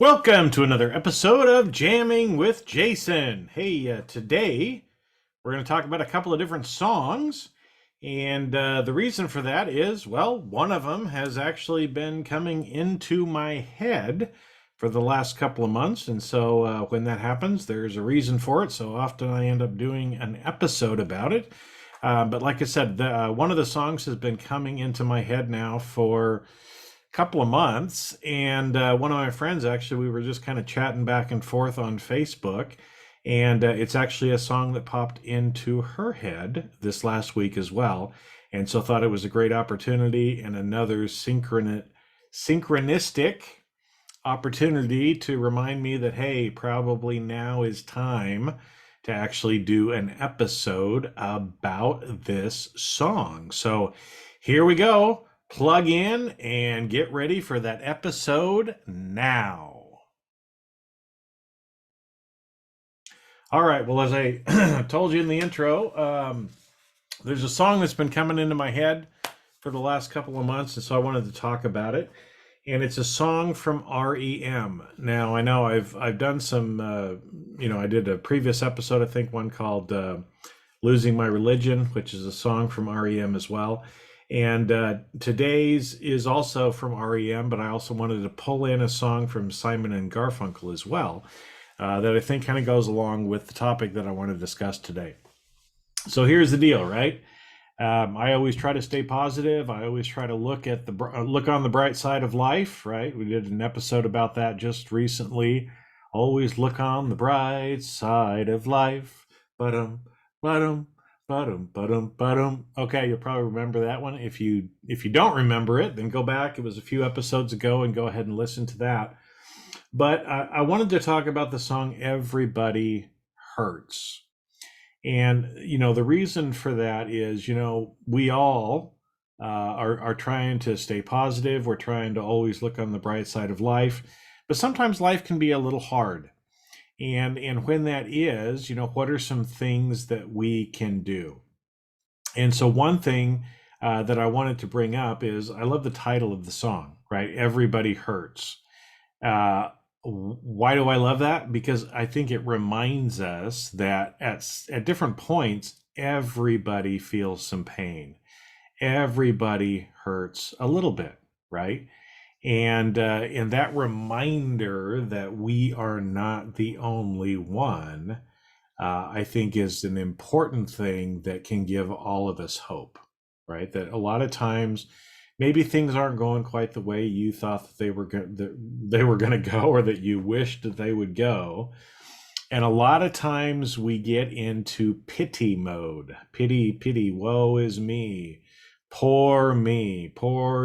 Welcome to another episode of Jamming with Jason. Hey, today we're going to talk about a couple of different songs. And the reason for that is, well, one of them has actually been coming into my head for the last couple of months. And so when that happens, there's a reason for it. So often I end up doing an episode about it. But like I said, one of the songs has been coming into my head now for couple of months, and one of my friends, actually, we were just kind of chatting back and forth on Facebook, and it's actually a song that popped into her head this last week as well. And so thought it was a great opportunity and another synchronistic opportunity to remind me that, hey, probably now is time to actually do an episode about this song. So here we go. Plug in and get ready for that episode now. All right. Well, as I told you in the intro, there's a song that's been coming into my head for the last couple of months, and so I wanted to talk about it. And it's a song from R.E.M. Now, I know I've done some, I did a previous episode, I think one called "Losing My Religion," which is a song from R.E.M. as well. And today's is also from R.E.M., but I also wanted to pull in a song from Simon and Garfunkel as well, that I think kind of goes along with the topic that I want to discuss today. So here's the deal, right? I always try to stay positive. I always try to look on the bright side of life, right? We did an episode about that just recently. Always look on the bright side of life. Ba-dum, ba-dum, ba-dum, ba-dum, ba-dum. Okay, you'll probably remember that one. If you don't remember it, then go back. It was a few episodes ago, and go ahead and listen to that. But I wanted to talk about the song "Everybody Hurts." And, the reason for that is, we all are trying to stay positive. We're trying to always look on the bright side of life. But sometimes life can be a little hard. And when that is, what are some things that we can do? And so one thing that I wanted to bring up is I love the title of the song, right? Everybody Hurts. Why do I love that? Because I think it reminds us that at different points, everybody feels some pain. Everybody hurts a little bit, right? And that reminder that we are not the only one, I think, is an important thing that can give all of us hope, right? That a lot of times maybe things aren't going quite the way you thought that they were going to go, or that you wished that they would go. And a lot of times we get into pity mode. Pity, woe is me, poor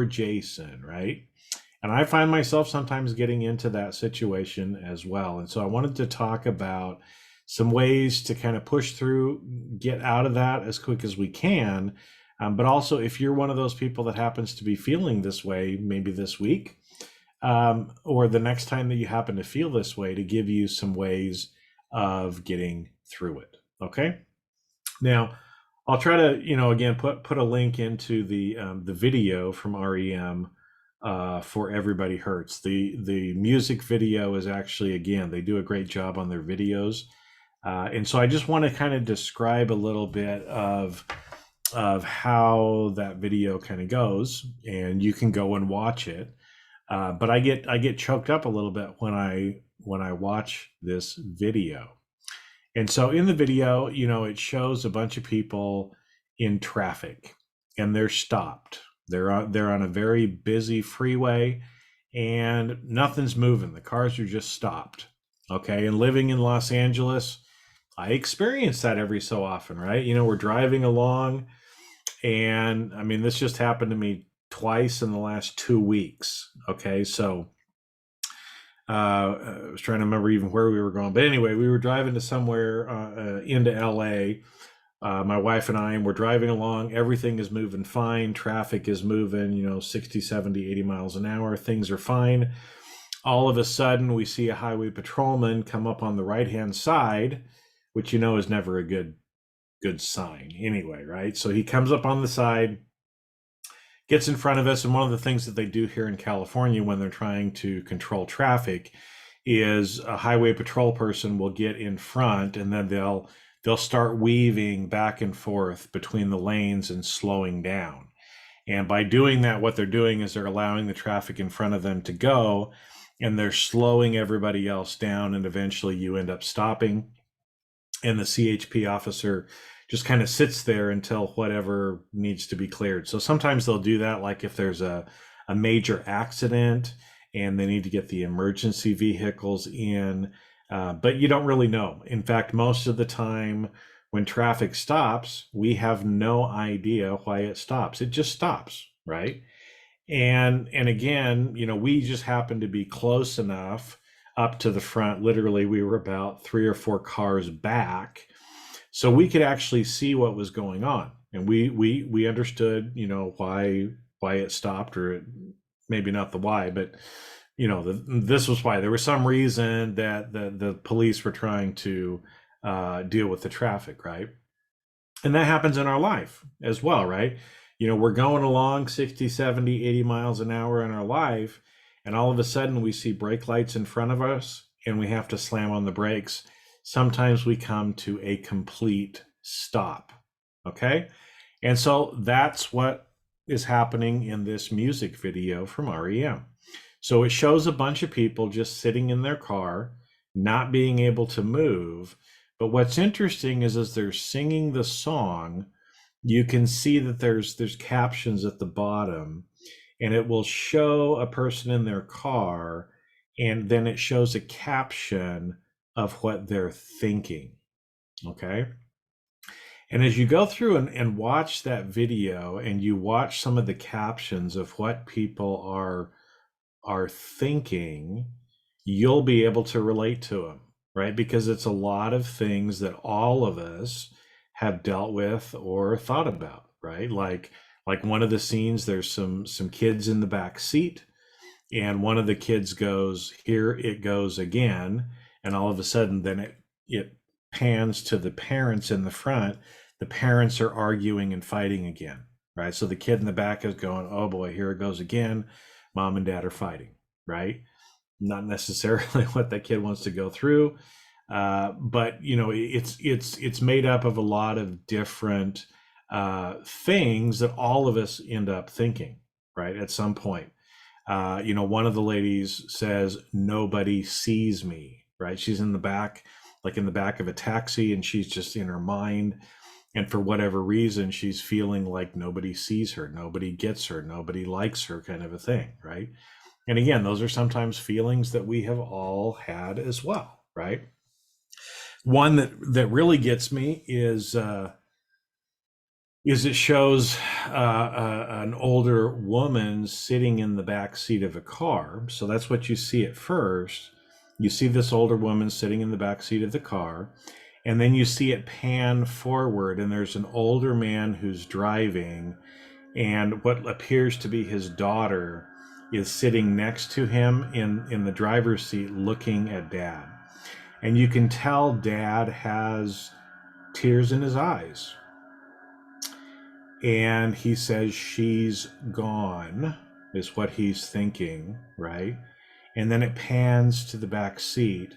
Jason, right? And I find myself sometimes getting into that situation as well. And so I wanted to talk about some ways to kind of push through, get out of that as quick as we can. But also, if you're one of those people that happens to be feeling this way, maybe this week, or the next time that you happen to feel this way, to give you some ways of getting through it. Okay. Now, I'll try to, again, put a link into the video from R.E.M. For Everybody Hurts. The music video is actually, again, they do a great job on their videos. And so I just want to kind of describe a little bit of how that video kind of goes, and you can go and watch it. But I get choked up a little bit when I watch this video. And so in the video, it shows a bunch of people in traffic, and they're stopped. They're on a very busy freeway, and nothing's moving. The cars are just stopped. Okay, and living in Los Angeles, I experience that every so often, right? We're driving along, and I mean, this just happened to me twice in the last 2 weeks. Okay, so I was trying to remember even where we were going, but anyway, we were driving to somewhere into LA. My wife and I, and we're driving along. Everything is moving fine. Traffic is moving, 60, 70, 80 miles an hour. Things are fine. All of a sudden, we see a highway patrolman come up on the right-hand side, which is never a good sign anyway, right? So he comes up on the side, gets in front of us, and one of the things that they do here in California when they're trying to control traffic is a highway patrol person will get in front, and then they'll start weaving back and forth between the lanes and slowing down. And by doing that, what they're doing is they're allowing the traffic in front of them to go, and they're slowing everybody else down, and eventually you end up stopping, and the CHP officer just kind of sits there until whatever needs to be cleared. So sometimes they'll do that, like if there's a major accident and they need to get the emergency vehicles in, but you don't really know. In fact, most of the time when traffic stops, we have no idea why it stops. It just stops, right? And again, we just happened to be close enough up to the front. Literally, we were about 3 or 4 cars back, so we could actually see what was going on, and we understood, why it stopped, or maybe not the why, but this was why. There was some reason that the police were trying to deal with the traffic, right? And that happens in our life as well, right? We're going along 60, 70, 80 miles an hour in our life, and all of a sudden we see brake lights in front of us and we have to slam on the brakes. Sometimes we come to a complete stop, okay? And so that's what is happening in this music video from R.E.M. So it shows a bunch of people just sitting in their car, not being able to move. But what's interesting is as they're singing the song, you can see that there's captions at the bottom, and it will show a person in their car, and then it shows a caption of what they're thinking, okay? And as you go through and watch that video, and you watch some of the captions of what people are thinking, you'll be able to relate to them, right? Because it's a lot of things that all of us have dealt with or thought about, right? Like one of the scenes, there's some kids in the back seat, and one of the kids goes, "Here it goes again," and all of a sudden, then it pans to the parents in the front. The parents are arguing and fighting again, right? So the kid in the back is going, "Oh boy, here it goes again. Mom and dad are fighting," right? Not necessarily what that kid wants to go through, but it's made up of a lot of different things that all of us end up thinking, right? At some point, one of the ladies says, "Nobody sees me," right? She's in the back, like in the back of a taxi, and she's just in her mind. And for whatever reason, she's feeling like nobody sees her, nobody gets her, nobody likes her, kind of a thing, right? And again, those are sometimes feelings that we have all had as well, right? One that really gets me is it shows an older woman sitting in the back seat of a car. So that's what you see at first. You see this older woman sitting in the back seat of the car, and then you see it pan forward, and there's an older man who's driving, and what appears to be his daughter is sitting next to him in the driver's seat looking at dad. And you can tell dad has tears in his eyes. And he says, "She's gone," is what he's thinking, right? And then it pans to the back seat,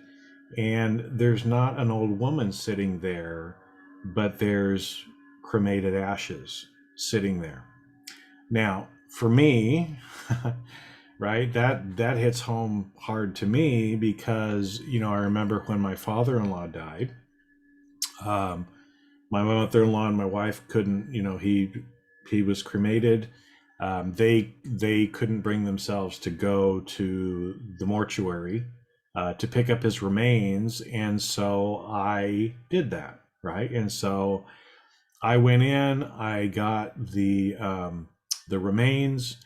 and there's not an old woman sitting there, but there's cremated ashes sitting there. Now, for me, right, that hits home hard to me because, I remember when my father-in-law died, my mother-in-law and my wife couldn't, he was cremated. They couldn't bring themselves to go to the mortuary to pick up his remains, and so I did that, right? And so I went in, I got the remains,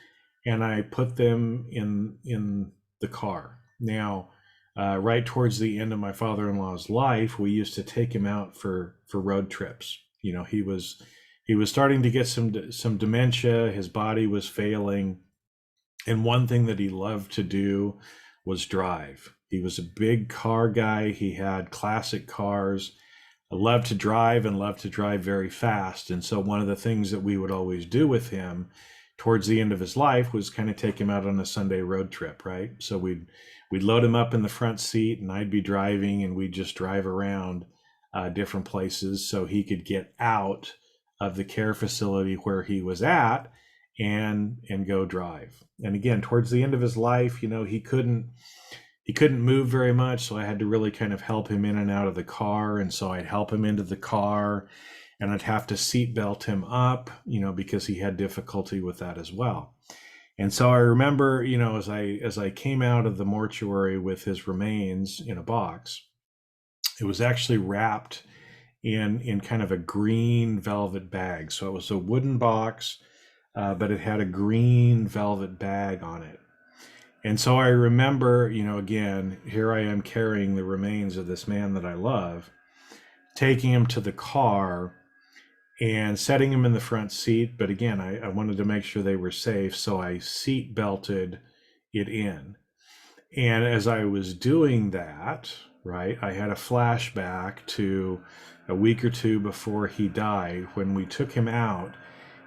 and I put them in the car. Now, right towards the end of my father-in-law's life, we used to take him out for road trips. He was starting to get some dementia. His body was failing, and one thing that he loved to do was drive. He was a big car guy. He had classic cars. Loved to drive and loved to drive very fast. And so one of the things that we would always do with him towards the end of his life was kind of take him out on a Sunday road trip, right? So we'd load him up in the front seat, and I'd be driving, and we'd just drive around different places so he could get out of the care facility where he was at and go drive. And again, towards the end of his life, he couldn't move very much, so I had to really kind of help him in and out of the car. And so I'd help him into the car, and I'd have to seat belt him up, because he had difficulty with that as well. And so I remember, as I came out of the mortuary with his remains in a box, it was actually wrapped in kind of a green velvet bag. So it was a wooden box, but it had a green velvet bag on it. And so I remember, again, here I am carrying the remains of this man that I love, taking him to the car and setting him in the front seat. But again, I wanted to make sure they were safe, so I seat belted it in. And as I was doing that, right, I had a flashback to a week or two before he died, when we took him out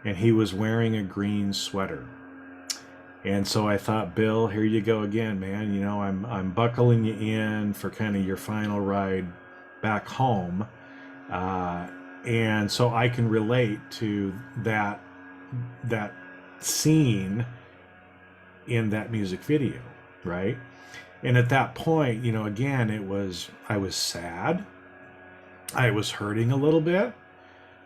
and he was wearing a green sweater. And so I thought, Bill, here you go again, man. I'm buckling you in for kind of your final ride back home, and so I can relate to that scene in that music video, right? And at that point, again, I was sad, I was hurting a little bit,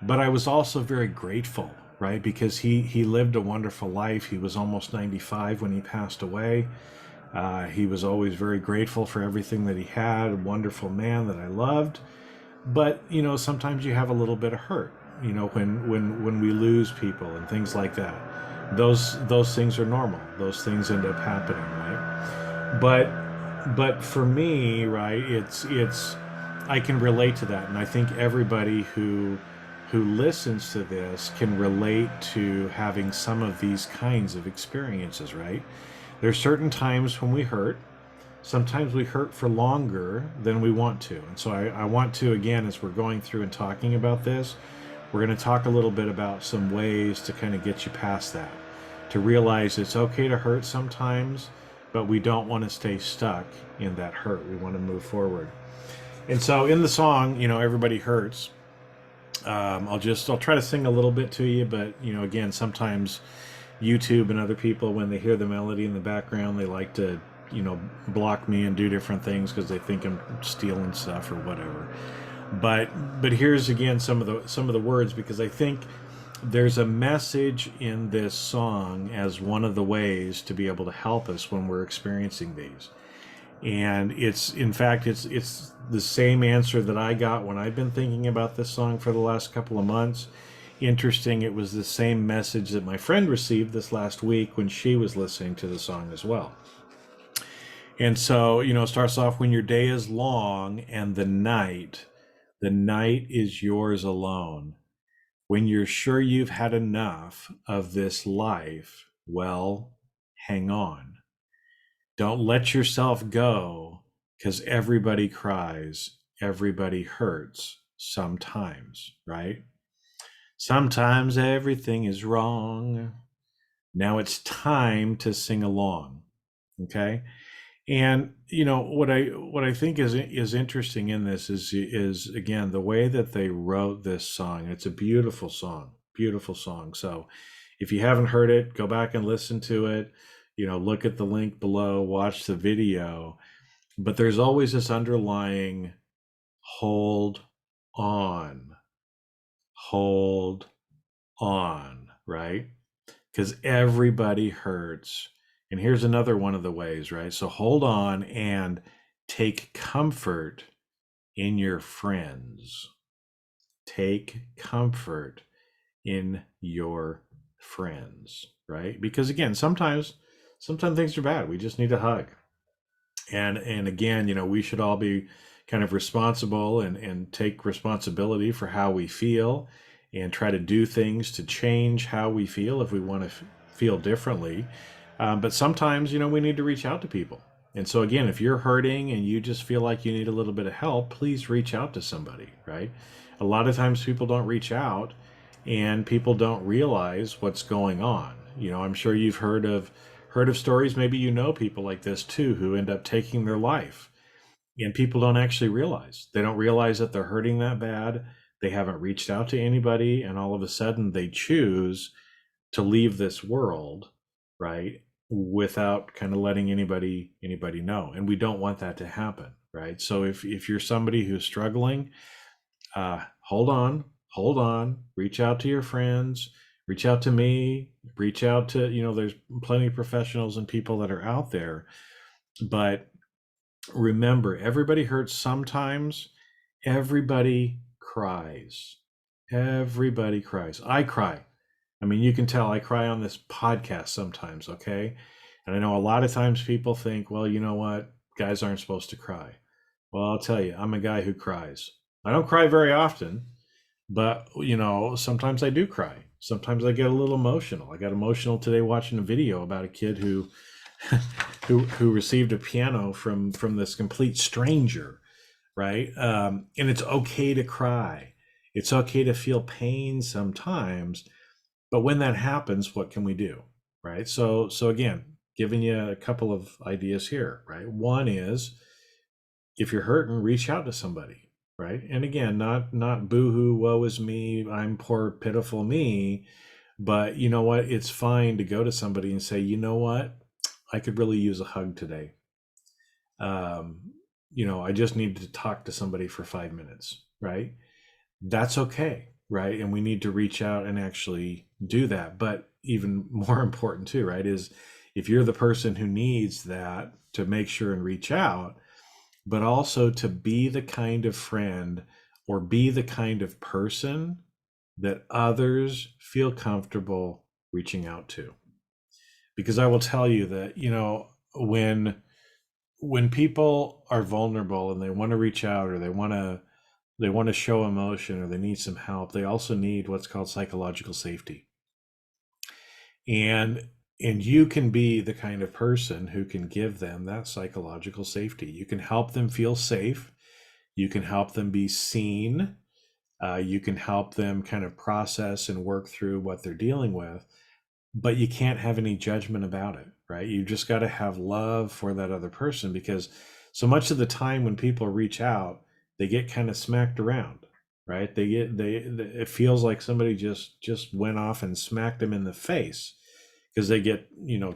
but I was also very grateful, right? Because he lived a wonderful life. He was almost 95 when he passed away. He was always very grateful for everything that he had, a wonderful man that I loved. But, sometimes you have a little bit of hurt, when we lose people and things like that. Those things are normal. Those things end up happening, right? But for me, right, it's I can relate to that. And I think everybody who listens to this can relate to having some of these kinds of experiences, right? There's certain times when we hurt. Sometimes we hurt for longer than we want to. And so I want to, again, as we're going through and talking about this, we're going to talk a little bit about some ways to kind of get you past that, to realize it's okay to hurt sometimes, but we don't want to stay stuck in that hurt. We want to move forward. And so in the song, Everybody Hurts, I'll try to sing a little bit to you, but again, sometimes YouTube and other people, when they hear the melody in the background, they like to block me and do different things because they think I'm stealing stuff or whatever. But here's again some of the words, because I think there's a message in this song as one of the ways to be able to help us when we're experiencing these. And it's the same answer that I got when I've been thinking about this song for the last couple of months. Interesting, it was the same message that my friend received this last week when she was listening to the song as well. And so, it starts off, when your day is long and the night is yours alone. When you're sure you've had enough of this life, well, hang on. Don't let yourself go, 'cause everybody cries, everybody hurts sometimes, right? Sometimes everything is wrong. Now it's time to sing along, okay? And what I think is interesting in this is again the way that they wrote this song. It's a beautiful song, beautiful song. So if you haven't heard it, go back and listen to it. Look at the link below, watch the video. But there's always this underlying hold on, right? Because everybody hurts. And here's another one of the ways, right? So hold on and take comfort in your friends. Take comfort in your friends, right? Because again, sometimes things are bad. We just need a hug. And again, we should all be kind of responsible and take responsibility for how we feel and try to do things to change how we feel if we want to feel differently. But sometimes, we need to reach out to people. And so again, if you're hurting and you just feel like you need a little bit of help, please reach out to somebody, right? A lot of times people don't reach out and people don't realize what's going on. I'm sure you've heard of stories. Maybe you know people like this too who end up taking their life, and people don't actually realize. They don't realize that they're hurting that bad. They haven't reached out to anybody, and all of a sudden they choose to leave this world, right? Without kind of letting anybody know. And we don't want that to happen, right? So if you're somebody who's struggling, hold on, reach out to your friends, reach out to me, reach out to, there's plenty of professionals and people that are out there. But remember, everybody hurts sometimes. Everybody cries. Everybody cries. I cry. I mean, you can tell I cry on this podcast sometimes, okay? And I know a lot of times people think, well, you know what? Guys aren't supposed to cry. Well, I'll tell you, I'm a guy who cries. I don't cry very often, but sometimes I do cry. Sometimes I get a little emotional. I got emotional today watching a video about a kid who who received a piano from this complete stranger, right? And it's okay to cry. It's okay to feel pain sometimes, but when that happens, what can we do, right? So again, giving you a couple of ideas here, right? One is, if you're hurting, reach out to somebody, right? And again, not boohoo, woe is me, I'm poor, pitiful me, but you know what? It's fine to go to somebody and say, you know what? I could really use a hug today. I just need to talk to somebody for 5 minutes, right? That's okay, right? And we need to reach out and actually do that. But even more important too, right, is if you're the person who needs that, to make sure and reach out, but also to be the kind of friend or be the kind of person that others feel comfortable reaching out to. Because I will tell you that, when people are vulnerable and they want to reach out, or they want to show emotion, or they need some help, they also need what's called psychological safety. And you can be the kind of person who can give them that psychological safety. You can help them feel safe. You can help them be seen. You can help them kind of process and work through what they're dealing with, but you can't have any judgment about it, right? You just got to have love for that other person, because so much of the time when people reach out, they get kind of smacked around, right? It feels like somebody just went off and smacked them in the face, because they get,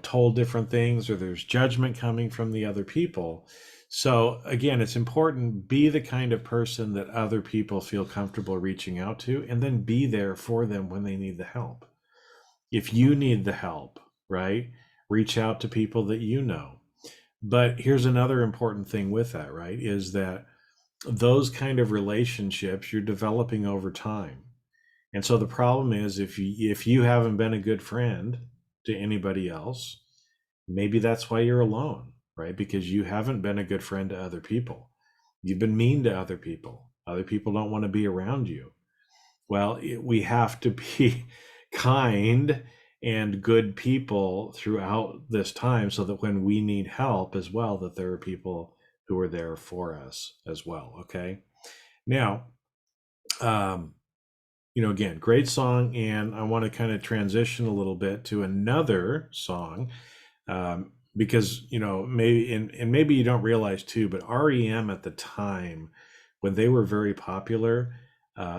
told different things, or there's judgment coming from the other people. So again, it's important, be the kind of person that other people feel comfortable reaching out to, and then be there for them when they need the help. If you need the help, right, reach out to people that you know. But here's another important thing with that, right, is that those kind of relationships you're developing over time. And so the problem is, if you haven't been a good friend to anybody else, maybe that's why you're alone, right? Because you haven't been a good friend to other people. You've been mean to other people. Other people don't want to be around you. Well, we have to be kind and good people throughout this time, so that when we need help as well, that there are people who are there for us as well. Okay. Now, again, great song. And I want to kind of transition a little bit to another song, because, and maybe you don't realize too, but REM at the time, when they were very popular,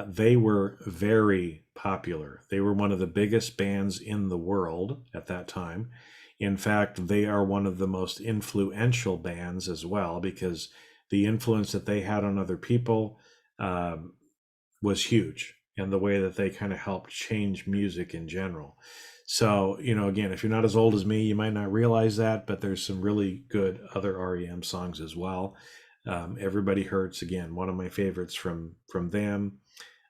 they were very popular. They were one of the biggest bands in the world at that time. In fact, they are one of the most influential bands as well, because the influence that they had on other people was huge, and the way that they kind of helped change music in general. So, again, if you're not as old as me, you might not realize that, but there's some really good other REM songs as well. Everybody Hurts, again, one of my favorites from them.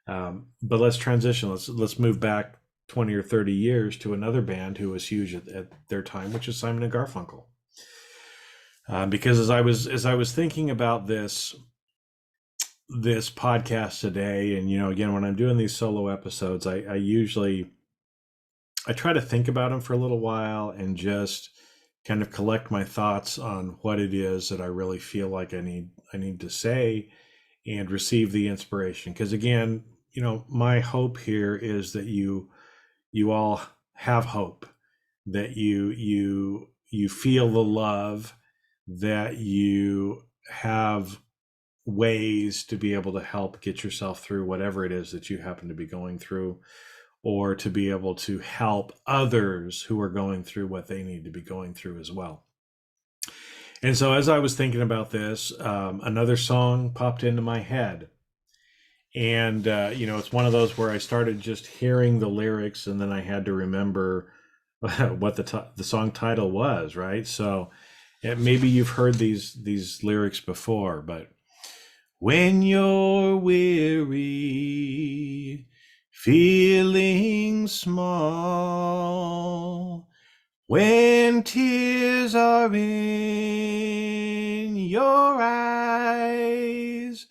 But let's transition. Let's move back 20 or 30 years to another band who was huge at their time, which is Simon and Garfunkel. Because as I was thinking about this podcast today, and again, when I'm doing these solo episodes, I usually try to think about them for a little while and just kind of collect my thoughts on what it is that I really feel like I need to say, and receive the inspiration. Because again, my hope here is that you all have hope, that you feel the love, that you have ways to be able to help get yourself through whatever it is that you happen to be going through, or to be able to help others who are going through what they need to be going through as well. And so, as I was thinking about this, another song popped into my head. And, it's one of those where I started just hearing the lyrics and then I had to remember what the song title was, right? So maybe you've heard these lyrics before, but when you're weary, feeling small, when tears are in your eyes,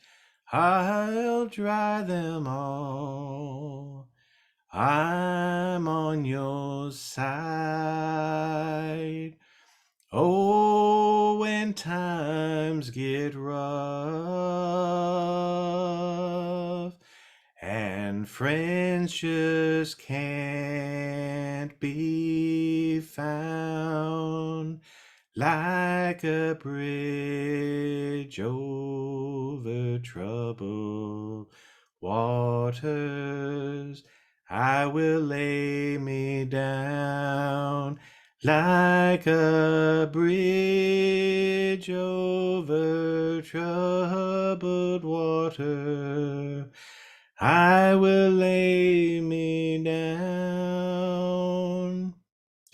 I'll dry them all. I'm on your side. Oh, when times get rough and friends just can't be found, like a bridge over troubled waters, I will lay me down. Like a bridge over troubled water, I will lay me down.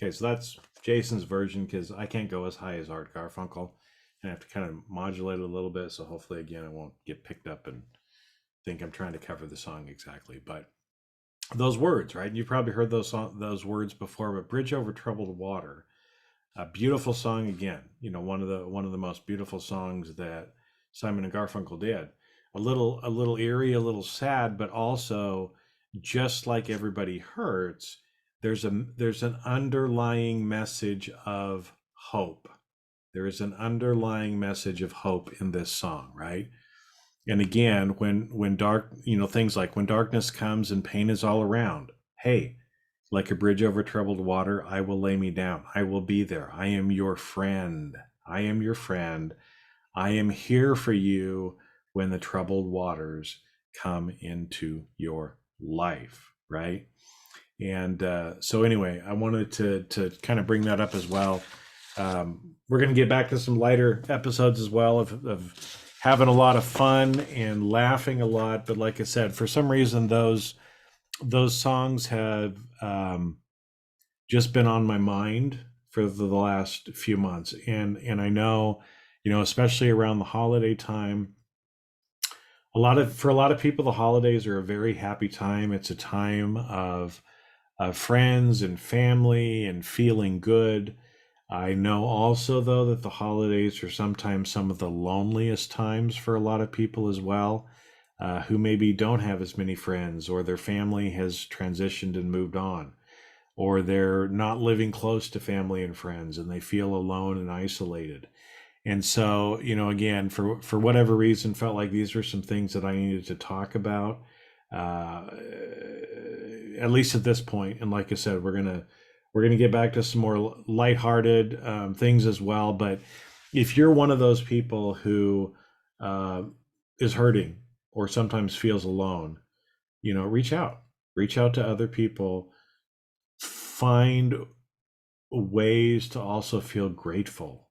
Okay, so that's Jason's version because I can't go as high as Art Garfunkel. And I have to kind of modulate it a little bit. So hopefully, again, I won't get picked up and think I'm trying to cover the song exactly. But those words, right? You've probably heard those words before, but Bridge Over Troubled Water, a beautiful song again. One of the most beautiful songs that Simon and Garfunkel did. A little eerie, a little sad, but also just like Everybody Hurts, there's an underlying message of hope. There is an underlying message of hope in this song, right? And again, when dark, things like when darkness comes and pain is all around, hey, like a bridge over troubled water, I will lay me down. I will be there. I am your friend. I am your friend. I am here for you when the troubled waters come into your life, right? And so anyway, I wanted to kind of bring that up as well. We're going to get back to some lighter episodes as well of having a lot of fun and laughing a lot. But like I said, for some reason, those songs have just been on my mind for the last few months. And I know, especially around the holiday time, for a lot of people, the holidays are a very happy time. It's a time of friends and family and feeling good. I know also, though, that the holidays are sometimes some of the loneliest times for a lot of people as well, who maybe don't have as many friends, or their family has transitioned and moved on, or they're not living close to family and friends and they feel alone and isolated. And so, again, for whatever reason, felt like these were some things that I needed to talk about, uh, at least at this point. And like I said, we're gonna get back to some more lighthearted things as well. But if you're one of those people who uh, is hurting or sometimes feels alone, reach out to other people, find ways to also feel grateful,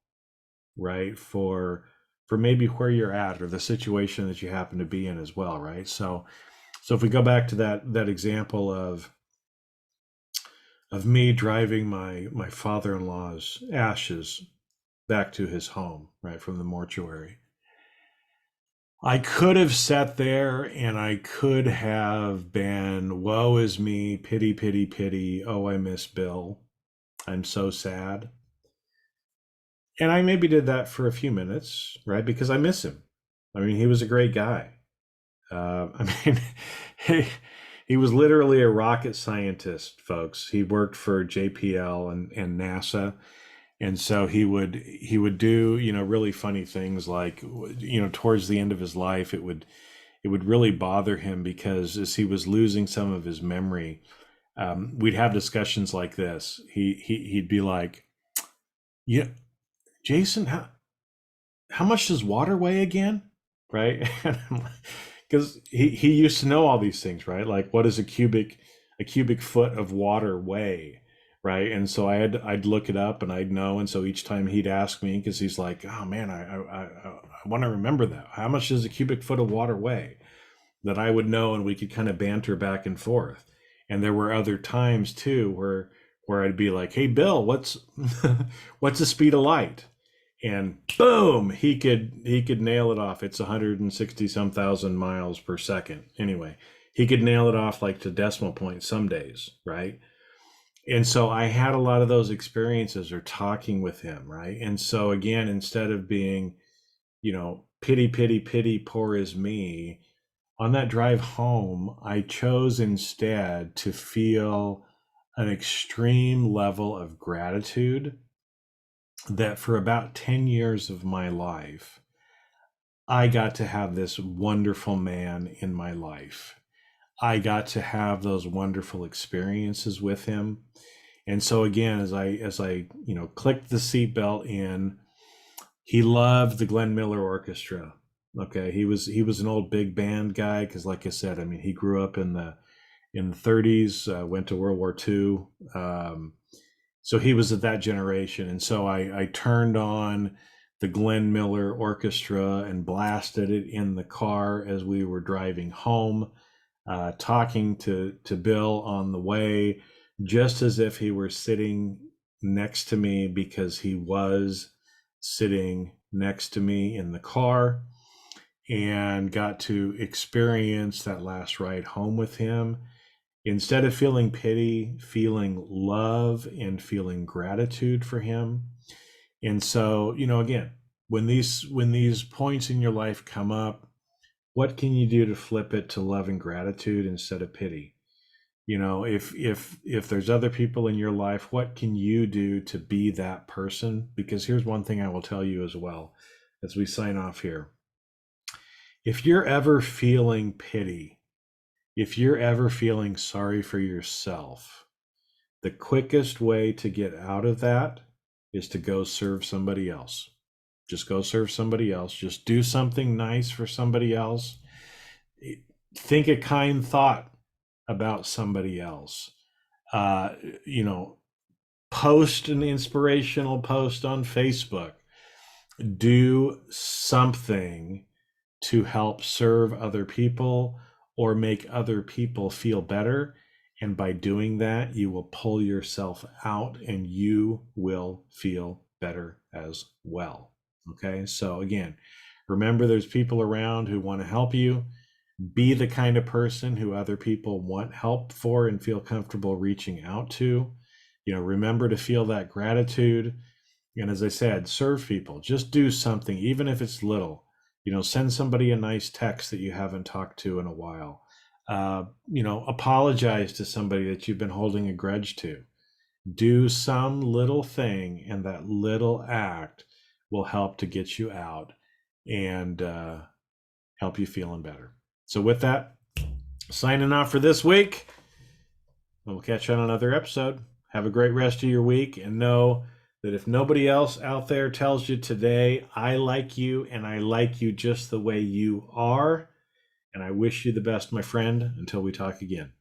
right? For maybe where you're at or the situation that you happen to be in as well, right? So if we go back to that example of me driving my father-in-law's ashes back to his home, right, from the mortuary, I could have sat there and I could have been, woe is me, pity, pity, pity, oh, I miss Bill, I'm so sad. And I maybe did that for a few minutes, right? Because I miss him. I mean, he was a great guy. I mean, he was literally a rocket scientist, folks. He worked for JPL and NASA, and so he would do really funny things like towards the end of his life it would really bother him because as he was losing some of his memory, we'd have discussions like this. He'd be like, "Yeah, Jason, how much does water weigh again?" Right? Because he used to know all these things, right? Like, what does a cubic foot of water weigh, right? And so I'd look it up and I'd know. And so each time he'd ask me, because he's like, "Oh man, I want to remember that. How much does a cubic foot of water weigh?" That I would know, and we could kind of banter back and forth. And there were other times too where I'd be like, "Hey Bill, what's what's the speed of light?" And boom, he could nail it off. It's 160 some thousand miles per second. Anyway, he could nail it off like to decimal point some days, right? And so I had a lot of those experiences or talking with him, right? And so again, instead of being, pity, pity, pity, poor is me, on that drive home, I chose instead to feel an extreme level of gratitude that for about 10 years of my life, I got to have this wonderful man in my life. I got to have those wonderful experiences with him. And so again, as I clicked the seatbelt in, he loved the Glenn Miller Orchestra. Okay, he was an old big band guy because, like I said, I mean, he grew up in the 30s, went to World War II. So he was of that generation. And so I turned on the Glenn Miller Orchestra and blasted it in the car as we were driving home, talking to Bill on the way, just as if he were sitting next to me, because he was sitting next to me in the car, and got to experience that last ride home with him. Instead of feeling pity, feeling love and feeling gratitude for him. And so, again, when these points in your life come up, what can you do to flip it to love and gratitude instead of pity? If there's other people in your life, what can you do to be that person? Because here's one thing I will tell you as well as we sign off here. If you're ever feeling pity, if you're ever feeling sorry for yourself, the quickest way to get out of that is to go serve somebody else. Just go serve somebody else. Just do something nice for somebody else. Think a kind thought about somebody else. Uh, you know, Post an inspirational post on Facebook. Do something to help serve other people or make other people feel better. And by doing that, you will pull yourself out and you will feel better as well. Okay. So, again, remember there's people around who want to help you. Be the kind of person who other people want help for and feel comfortable reaching out to. Remember to feel that gratitude. And as I said, serve people. Just do something, even if it's little. Send somebody a nice text that you haven't talked to in a while. Apologize to somebody that you've been holding a grudge to. Do some little thing, and that little act will help to get you out and help you feeling better. So with that, signing off for this week. We'll catch you on another episode. Have a great rest of your week, and know that if nobody else out there tells you today, I like you and I like you just the way you are, and I wish you the best, my friend, until we talk again.